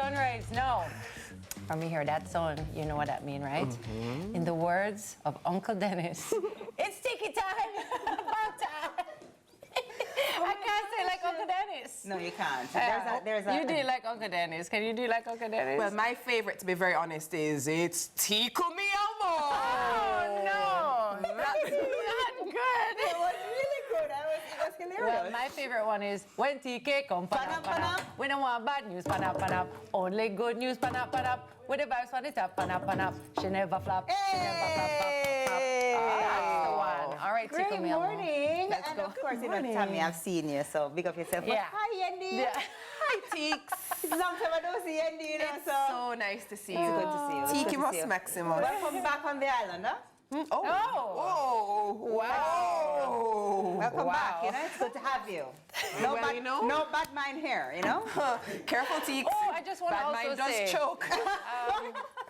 sunrise. Now, when we hear that song, you know what that means, right? In the words of Uncle Dennis, it's tiki time, about time. I can't say like Uncle Dennis. No, you can't. You do like Uncle Dennis. Can you do like Uncle Dennis? Well, my favorite, to be very honest, is it's Tico Mi Amor. Oh, no. That's not good. It was really good. It was hilarious. Well, my favorite one is when TK come, panap, panap. We don't want bad news, panap, panap. Only good news, panap, panap. With the vibes on the top, panap, panap. She never flop. She never flop, flop. That's the one. All right, Great Tico Mi morning. Let's And go. of course, you know, Tami, I've seen you, so big up yourself. Yeah. Hi, Yendi. Yeah. Hi, Teeks. It's long time I don't see Yendi, you know, It's so. so nice to see you. It's good to see you. It's Tiki good to Ross see you. Maximus. Welcome back on the island, huh? Oh. Oh. Whoa. Wow. Welcome Wow. back, you know, it's good to have you. No, Well, bad, you know. no bad mind here, you know? Careful, Teeks. Oh, I just want to Bad also mind does say, choke.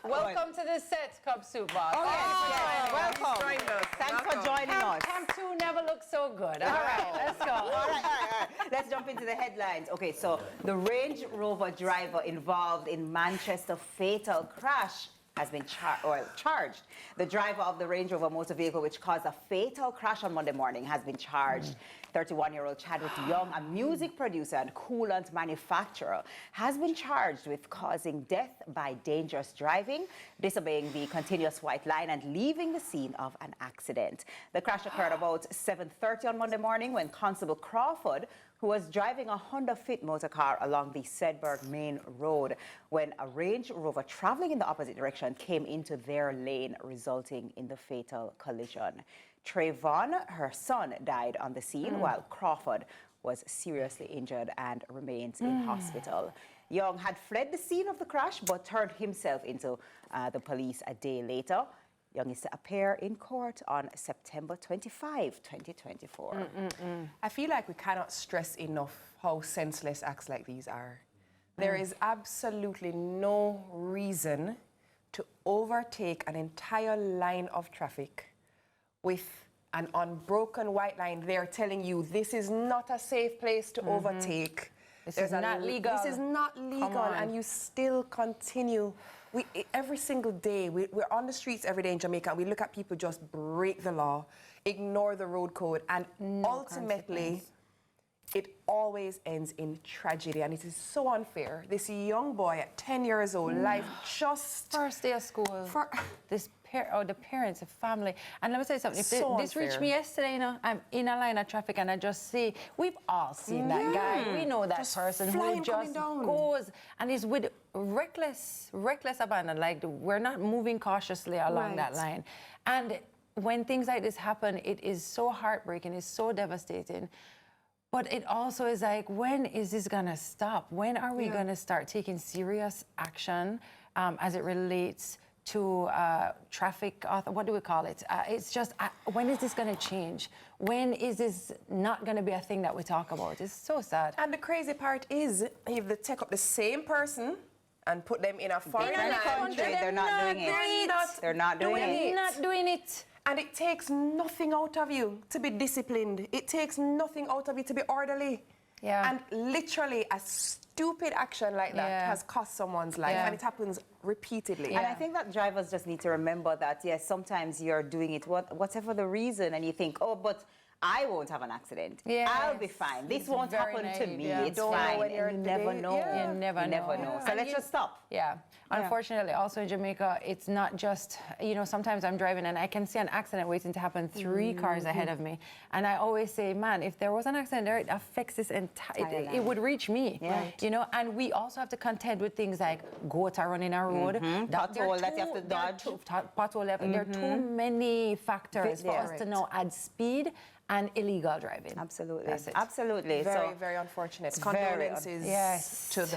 welcome to the set, Cup Soup Boss. Oh, yes, welcome. joined us. Thanks for joining us. Camp 2 never looked so good. All right, let's go. All right. Let's jump into the headlines. Okay, so the Range Rover driver involved in Manchester fatal crash has been charged. The driver of the Range Rover motor vehicle, which caused a fatal crash on Monday morning, has been charged. 31-year-old Chadwick Young, a music producer and coolant manufacturer, has been charged with causing death by dangerous driving, disobeying the continuous white line, and leaving the scene of an accident. The crash occurred about 7:30 on Monday morning when Constable Crawford, who was driving a Honda Fit motor car along the Sedberg Main Road, when a Range Rover traveling in the opposite direction came into their lane, resulting in the fatal collision. Trayvon, her son, died on the scene, while Crawford was seriously injured and remains in hospital. Young had fled the scene of the crash, but turned himself into the police a day later. Young is to appear in court on September 25, 2024. I feel like we cannot stress enough how senseless acts like these are. There is absolutely no reason to overtake an entire line of traffic with an unbroken white line there telling you this is not a safe place to overtake. This is not legal. This is not legal, and you still continue. Every single day, we're on the streets every day in Jamaica, and we look at people just break the law, ignore the road code, and ultimately, it always ends in tragedy, and it is so unfair. This young boy at 10 years old, life just... First day of school. The parents, the family. And let me tell you something. If So this reached unfair. me yesterday, you know, I'm in a line of traffic and I just see, we've all seen that guy. We know that Just person flying, who coming just down. goes and is with reckless abandon. Like, we're not moving cautiously along that line. And when things like this happen, it is so heartbreaking, it's so devastating. But it also is like, when is this gonna stop? When are we gonna start taking serious action as it relates to traffic, what do we call it? It's just, when is this gonna change? When is this not gonna be a thing that we talk about? It's so sad. And the crazy part is, if they take up the same person and put them in a foreign land, They're not doing it. They're not doing it. They're not doing it. and it takes nothing out of you to be disciplined. It takes nothing out of you to be orderly. Yeah. And literally a stupid action like that has cost someone's life, and it happens repeatedly. And I think that drivers just need to remember that, yes, sometimes you're doing it, whatever the reason, and you think, oh, but I won't have an accident. Yes. I'll be fine. This won't very happen to naive, me. yeah. It's Don't know fine. when you're And you at the never day. know. Yeah. You never You never know. So And let's just stop. Yeah. Unfortunately, also in Jamaica, it's not just, you know, sometimes I'm driving and I can see an accident waiting to happen 3 cars ahead of me. And I always say, man, if there was an accident there, it affects this entire, it would reach me. Yeah. You know, and we also have to contend with things like goats are running a road. Pothole that you have to dodge. Pothole left. There are too many factors for us to now add speed and illegal driving. Absolutely. That's it. Absolutely. Very, So, very unfortunate. very Condolences to his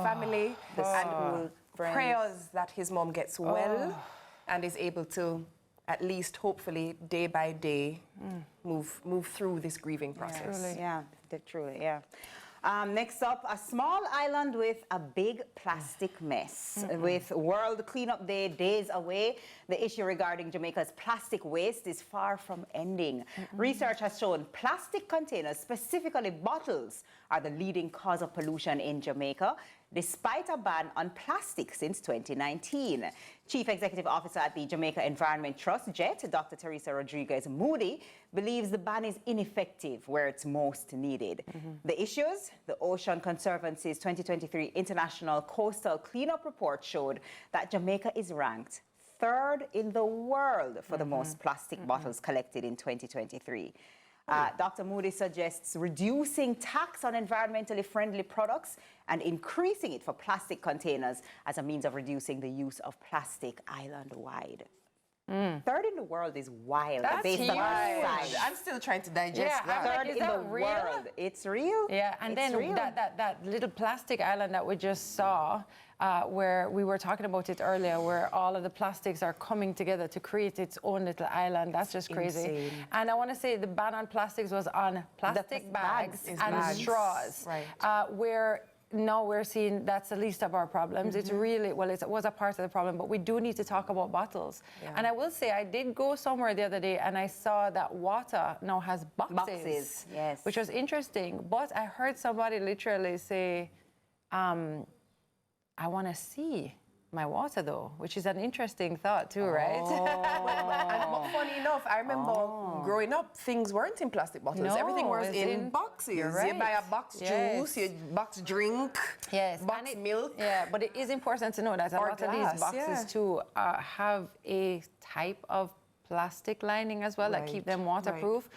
family and prayers that his mom gets well and is able to, at least hopefully, day by day, move through this grieving process. Truly, yeah. Next up, a small island with a big plastic mess. With World Cleanup Day days away, the issue regarding Jamaica's plastic waste is far from ending. Research has shown plastic containers, specifically bottles, are the leading cause of pollution in Jamaica, despite a ban on plastic since 2019. Chief Executive Officer at the Jamaica Environment Trust, JET, Dr. Teresa Rodriguez Moody, believes the ban is ineffective where it's most needed. The issues? The Ocean Conservancy's 2023 International Coastal Cleanup Report showed that Jamaica is ranked third in the world for the most plastic bottles collected in 2023. Dr. Moody suggests reducing tax on environmentally friendly products and increasing it for plastic containers as a means of reducing the use of plastic island-wide. Third in the world is wild. That's based on our huge. size. I'm still trying to digest Yeah, that. I'm like, Third is in the that real? world. It's real. Yeah, and It's then real. that little plastic island that we just saw, where we were talking about it earlier, where all of the plastics are coming together to create its own little island. That's just crazy. Insane. And I want to say the ban on plastics was on plastic bags and bags. straws, Right. where now we're seeing that's the least of our problems. It's really, well, it was a part of the problem, but we do need to talk about bottles. Yeah. And I will say, I did go somewhere the other day and I saw that water now has Boxes, yes. which was interesting. But I heard somebody literally say, I want to see my water though, which is an interesting thought too, right? But funny enough, I remember growing up, things weren't in plastic bottles. No, Everything was it's in in- boxes. you're You buy right. a box Yes. juice, you box drink, Yes, box and milk. Yeah, but it is important to know that a Or lot of glass, these boxes yeah. too have a type of plastic lining as well that keep them Right, waterproof.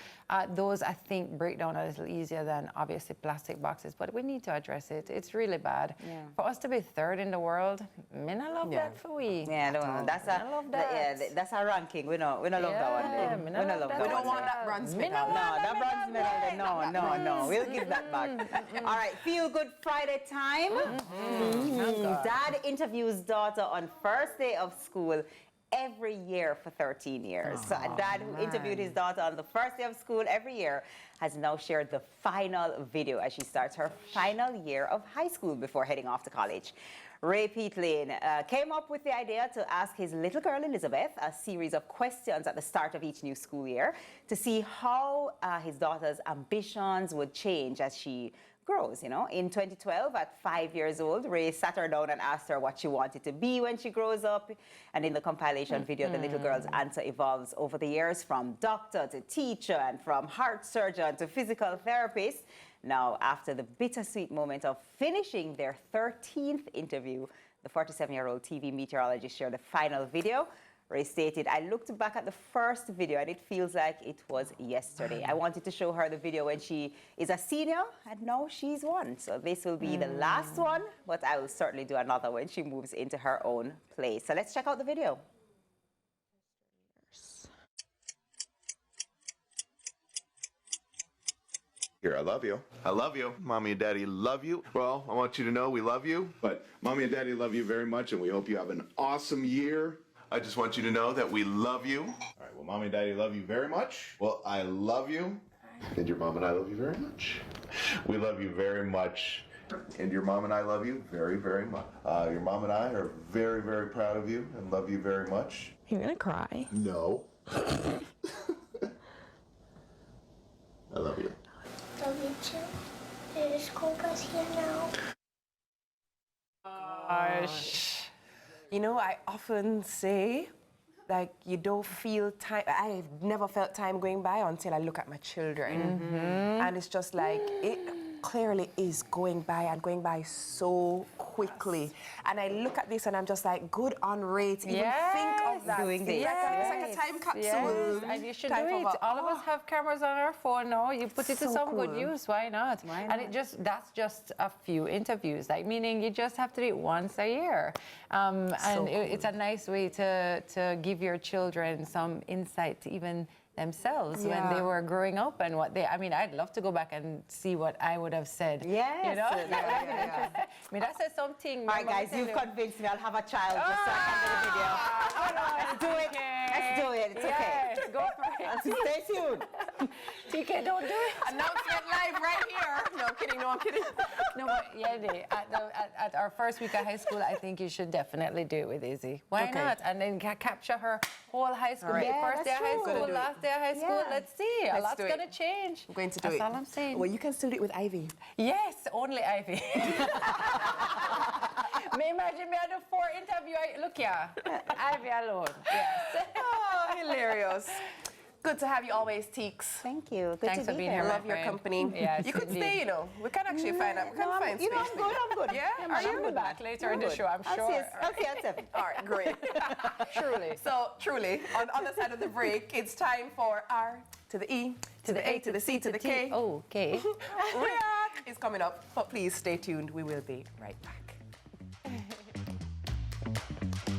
Those, I think, break down a little easier than obviously plastic boxes, but we need to address it. It's really bad. Yeah. For us to be third in the world, I love Yeah. that for we. Yeah, no, that's I love that. that's our ranking. We don't love that one. Yeah, We me don't no love love that We that don't one. want that bronze Me no medal. No, want that bronze medal, no. We'll give that back. All right, Feel Good Friday time. Dad interviews daughter on first day of school every year for 13 years. So a dad who interviewed his daughter on the first day of school every year has now shared the final video as she starts her final year of high school before heading off to college. Ray Peatlin came up with the idea to ask his little girl Elizabeth a series of questions at the start of each new school year to see how his daughter's ambitions would change as she grows. In 2012, at 5 years old, Ray sat her down and asked her what she wanted to be when she grows up. And in the compilation video, the little girl's answer evolves over the years from doctor to teacher and from heart surgeon to physical therapist. Now, after the bittersweet moment of finishing their 13th interview, the 47-year-old TV meteorologist shared the final video. Ray stated, I looked back at the first video and it feels like it was yesterday. I wanted to show her the video when she is a senior and now she's one. So this will be the last one, but I will certainly do another when she moves into her own place. So let's check out the video. Here, I love you. I love you. Mommy and Daddy love you. Well, I want you to know we love you, but Mommy and Daddy love you very much, and we hope you have an awesome year. I just want you to know that we love you. All right, well, Mommy and Daddy love you very much. Well, I love you. And your mom and I love you very much. We love you very much. And your mom and I love you very, very much. Your mom and I are very, very proud of you and love you very much. You're gonna cry. No. I love you. Love you too. Is school bus here now? I often say, like, you don't feel time. I've never felt time going by until I look at my children. And it's just like, it clearly is going by and going by so quickly. And I look at this and I'm just like, good on Ray to even think of that. Doing It's this. like a time capsule. And you should type do of it. All of us have cameras on our phone now. You put it to So some good cool. use. Why not? And that's just a few interviews. Like, meaning you just have to do it once a year. It's a nice way to give your children some insight to even themselves when they were growing up and I'd love to go back and see what I would have said. Yes. You know? That would have been interesting. I mean, that says something. All right, guys, you've convinced me. I'll have a child just so I can do the video. Let's do it. Let's do it. It's okay. Go for it. Stay tuned. TK, don't do it. Announcement live right here. No, I'm kidding. No, I'm kidding. No, but Yendi, at our first week of high school, I think you should definitely do it with Izzy. Why Okay. not? And then capture her whole high school. Right. Yeah, First day of that's high true. school, Gonna do it. last day of high school. Yeah. Let's see. A Let's lot's do it. going to change. We're going to do That's it. all I'm saying. Well, you can still do it with Ivy. Yes, only Ivy. May imagine me at the 4 interview. Look here, Ivy alone. Yes. Oh, hilarious. Good to have you always, Teeks. Thank you. Good Thanks to for be being here. here, my Love your friend. company. Yes, you could indeed. stay, you know. We can actually find out. We can No, find you know, space I'm for you. good. I'm good. Yeah? man, Are you? She'll be back later in I'm the good. show, I'm I'll sure. I'll see you at 7. All right, great. Truly. So, truly, on the other side of the break, it's time for R to the E, to the A, to the C, to the K. Okay. React is coming up, but please stay tuned. We will be right back.